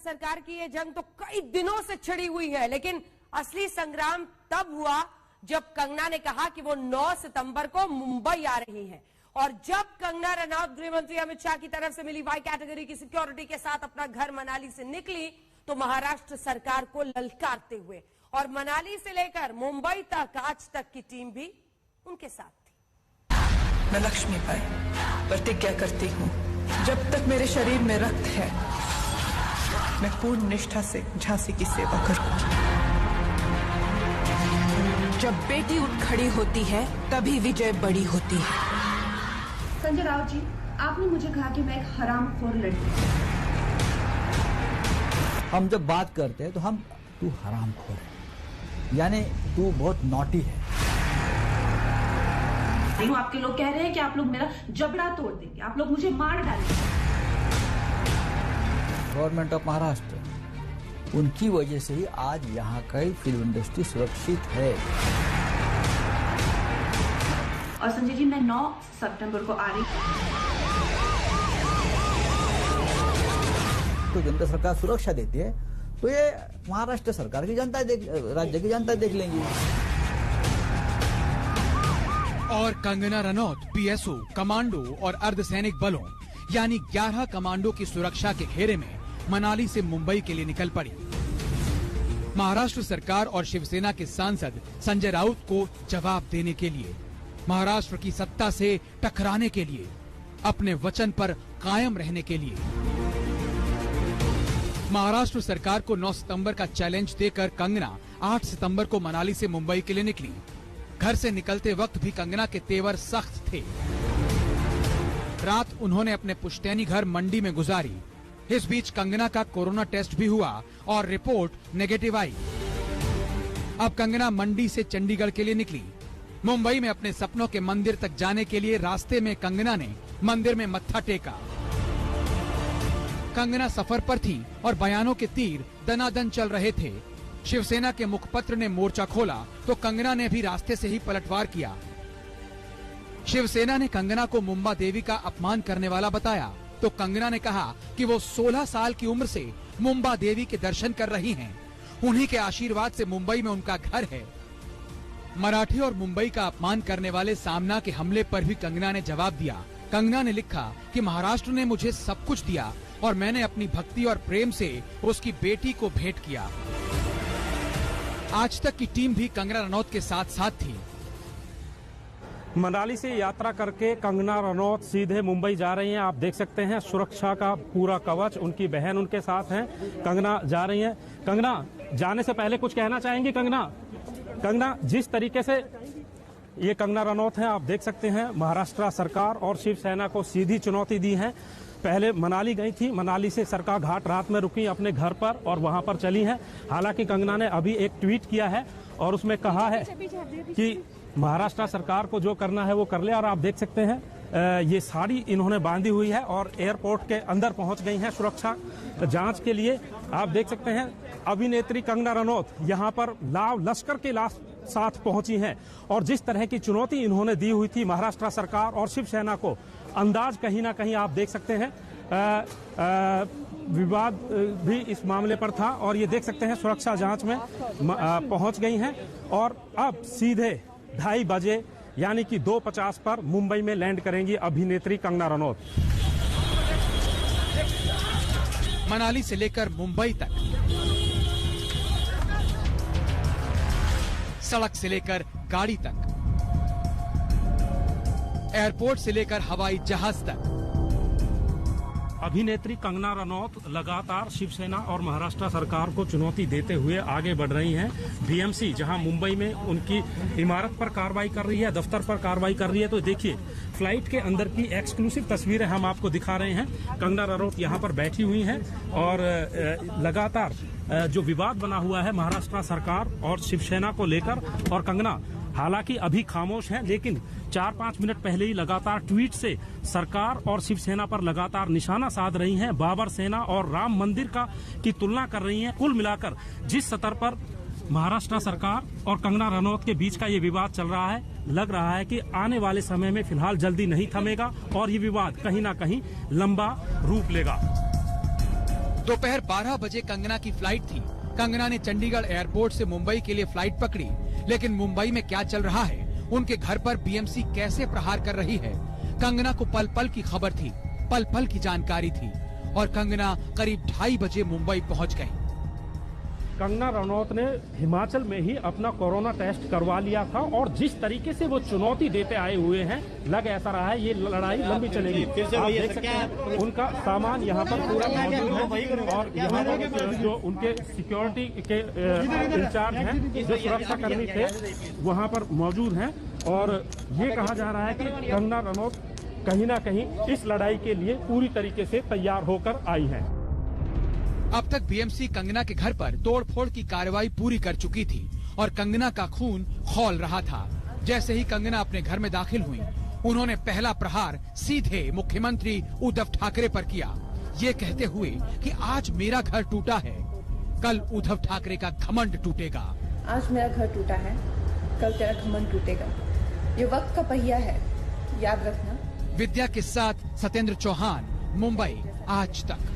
सरकार की ये जंग तो कई दिनों से छिड़ी हुई है, लेकिन असली संग्राम तब हुआ जब कंगना ने कहा कि वो 9 सितंबर को मुंबई आ रही हैं। और जब कंगना रनौत गृह मंत्री अमित शाह की तरफ से मिली वाई कैटेगरी की सिक्योरिटी के साथ अपना घर मनाली से निकली तो महाराष्ट्र सरकार को ललकारते हुए, और मनाली से लेकर मुंबई तक आज तक की टीम भी उनके साथ थी। मैं लक्ष्मी बाई प्रतिज्ञा करती हूँ, जब तक मेरे शरीर में रक्त है मैं पूर्ण निष्ठा से झांसी की सेवा करूंगी। जब बेटी उठ खड़ी होती है तभी विजय बड़ी होती है। संजय राउत जी, आपने मुझे कहा कि मैं एक हरामखोर लड़की। हम जब बात करते हैं तो हम तू हरामखोर है, यानी तू बहुत नॉटी है। आपके लोग कह रहे हैं कि आप लोग मेरा जबड़ा तोड़ देंगे, आप लोग मुझे मार डालेंगे। गवर्नमेंट ऑफ महाराष्ट्र, उनकी वजह से ही आज यहाँ की फिल्म इंडस्ट्री सुरक्षित है। और संजय जी, मैं 9 सितंबर को आ रही हूँ। तो जनता सरकार सुरक्षा देती है तो ये महाराष्ट्र सरकार की जनता राज्य की जनता देख लेंगी। और कंगना रनौत पीएसओ, कमांडो और अर्धसैनिक बलों यानी 11 कमांडो की सुरक्षा के घेरे में मनाली से मुंबई के लिए निकल पड़ी। महाराष्ट्र सरकार और शिवसेना के सांसद संजय राउत को जवाब देने के लिए, महाराष्ट्र की सत्ता से टकराने के लिए, अपने वचन पर कायम रहने के लिए। महाराष्ट्र सरकार को 9 सितंबर का चैलेंज देकर कंगना 8 सितंबर को मनाली से मुंबई के लिए निकली। घर से निकलते वक्त भी कंगना के तेवर सख्त थे। रात उन्होंने अपने पुश्तैनी घर मंडी में गुजारी। इस बीच कंगना का कोरोना टेस्ट भी हुआ और रिपोर्ट नेगेटिव आई। अब कंगना मंडी से चंडीगढ़ के लिए निकली। मुंबई में अपने सपनों के मंदिर तक जाने के लिए रास्ते में कंगना ने मंदिर में मत्था टेका। कंगना सफर पर थी और बयानों के तीर दनादन चल रहे थे। शिवसेना के मुखपत्र ने मोर्चा खोला तो कंगना ने भी रास्ते से ही पलटवार किया। शिवसेना ने कंगना को मुंबा देवी का अपमान करने वाला बताया तो कंगना ने कहा कि वो 16 साल की उम्र से मुंबा देवी के दर्शन कर रही हैं। उन्हीं के आशीर्वाद से मुंबई में उनका घर है। मराठी और मुंबई का अपमान करने वाले सामना के हमले पर भी कंगना ने जवाब दिया। कंगना ने लिखा कि महाराष्ट्र ने मुझे सब कुछ दिया और मैंने अपनी भक्ति और प्रेम से उसकी बेटी को भेंट किया। आज तक की टीम भी कंगना रनौत के साथ साथ थी। मनाली से यात्रा करके कंगना रनौत सीधे मुंबई जा रही हैं। आप देख सकते हैं सुरक्षा का पूरा कवच, उनकी बहन उनके साथ हैं। कंगना जा रही हैं। कंगना जाने से पहले कुछ कहना चाहेंगी? कंगना जिस तरीके से ये कंगना रनौत हैं, आप देख सकते हैं महाराष्ट्र सरकार और शिवसेना को सीधी चुनौती दी है। पहले मनाली गई थी, मनाली से सरका घाट रात में रुकी अपने घर पर और वहां पर चली हैं। हालांकि कंगना ने अभी एक ट्वीट किया है और उसमें कहा है कि महाराष्ट्र सरकार को जो करना है वो कर ले। और आप देख सकते हैं ये साड़ी इन्होंने बांधी हुई है और एयरपोर्ट के अंदर पहुंच गई हैं सुरक्षा जांच के लिए। आप देख सकते हैं अभिनेत्री कंगना रनौत यहां पर लाव लश्कर के साथ पहुंची हैं और जिस तरह की चुनौती इन्होंने दी हुई थी महाराष्ट्र सरकार और शिवसेना को, अंदाज कहीं ना कहीं आप देख सकते हैं विवाद भी इस मामले पर था। और ये देख सकते हैं सुरक्षा जांच में पहुंच गई हैं और अब सीधे 2:30 बजे यानी कि 2:50 पर मुंबई में लैंड करेंगी अभिनेत्री कंगना रनौत। मनाली से लेकर मुंबई तक, सड़क से लेकर गाड़ी तक, एयरपोर्ट से लेकर हवाई जहाज तक, अभिनेत्री कंगना रनौत लगातार शिवसेना और महाराष्ट्र सरकार को चुनौती देते हुए आगे बढ़ रही हैं। बीएमसी जहां मुंबई में उनकी इमारत पर कार्रवाई कर रही है, दफ्तर पर कार्रवाई कर रही है, तो देखिए फ्लाइट के अंदर की एक्सक्लूसिव तस्वीरें हम आपको दिखा रहे हैं। कंगना रनौत यहां पर बैठी हुई हैं और लगातार जो विवाद बना हुआ है महाराष्ट्र सरकार और शिवसेना को लेकर, और कंगना हालांकि अभी खामोश हैं लेकिन 4-5 मिनट पहले ही लगातार ट्वीट से सरकार और शिवसेना पर लगातार निशाना साध रही हैं। बाबर सेना और राम मंदिर की तुलना कर रही हैं। कुल मिलाकर जिस स्तर पर महाराष्ट्र सरकार और कंगना रनौत के बीच का ये विवाद चल रहा है, लग रहा है कि आने वाले समय में फिलहाल जल्दी नहीं थमेगा और ये विवाद कहीं ना कहीं लंबा रूप लेगा। दोपहर 12 बजे कंगना की फ्लाइट थी। कंगना ने चंडीगढ़ एयरपोर्ट से मुंबई के लिए फ्लाइट पकड़ी, लेकिन मुंबई में क्या चल रहा है, उनके घर पर बीएमसी कैसे प्रहार कर रही है, कंगना को पल पल की खबर थी, पल पल की जानकारी थी और कंगना करीब 2:30 बजे मुंबई पहुंच गई। कंगना रनौत ने हिमाचल में ही अपना कोरोना टेस्ट करवा लिया था और जिस तरीके से वो चुनौती देते आए हुए हैं, लग ऐसा रहा है ये लड़ाई लंबी चलेगी। आप देख सकते हैं उनका सामान यहाँ पर पूरा मौजूद है और यहाँ पर जो उनके सिक्योरिटी के इंचार्ज हैं, जो सुरक्षा कर्मी थे, वहाँ पर मौजूद हैं और ये कहा जा रहा है कि कंगना रनौत कहीं ना कहीं इस लड़ाई के लिए पूरी तरीके से तैयार होकर आई हैं। अब तक बीएमसी कंगना के घर पर तोड़फोड़ की कार्रवाई पूरी कर चुकी थी और कंगना का खून खौल रहा था। जैसे ही कंगना अपने घर में दाखिल हुई, उन्होंने पहला प्रहार सीधे मुख्यमंत्री उद्धव ठाकरे पर किया, ये कहते हुए कि आज मेरा घर टूटा है, कल उद्धव ठाकरे का घमंड टूटेगा। आज मेरा घर टूटा है, कल तेरा घमंड टूटेगा। ये वक्त का पहिया है, याद रखना। विद्या के साथ सत्येंद्र चौहान, मुंबई, आज तक।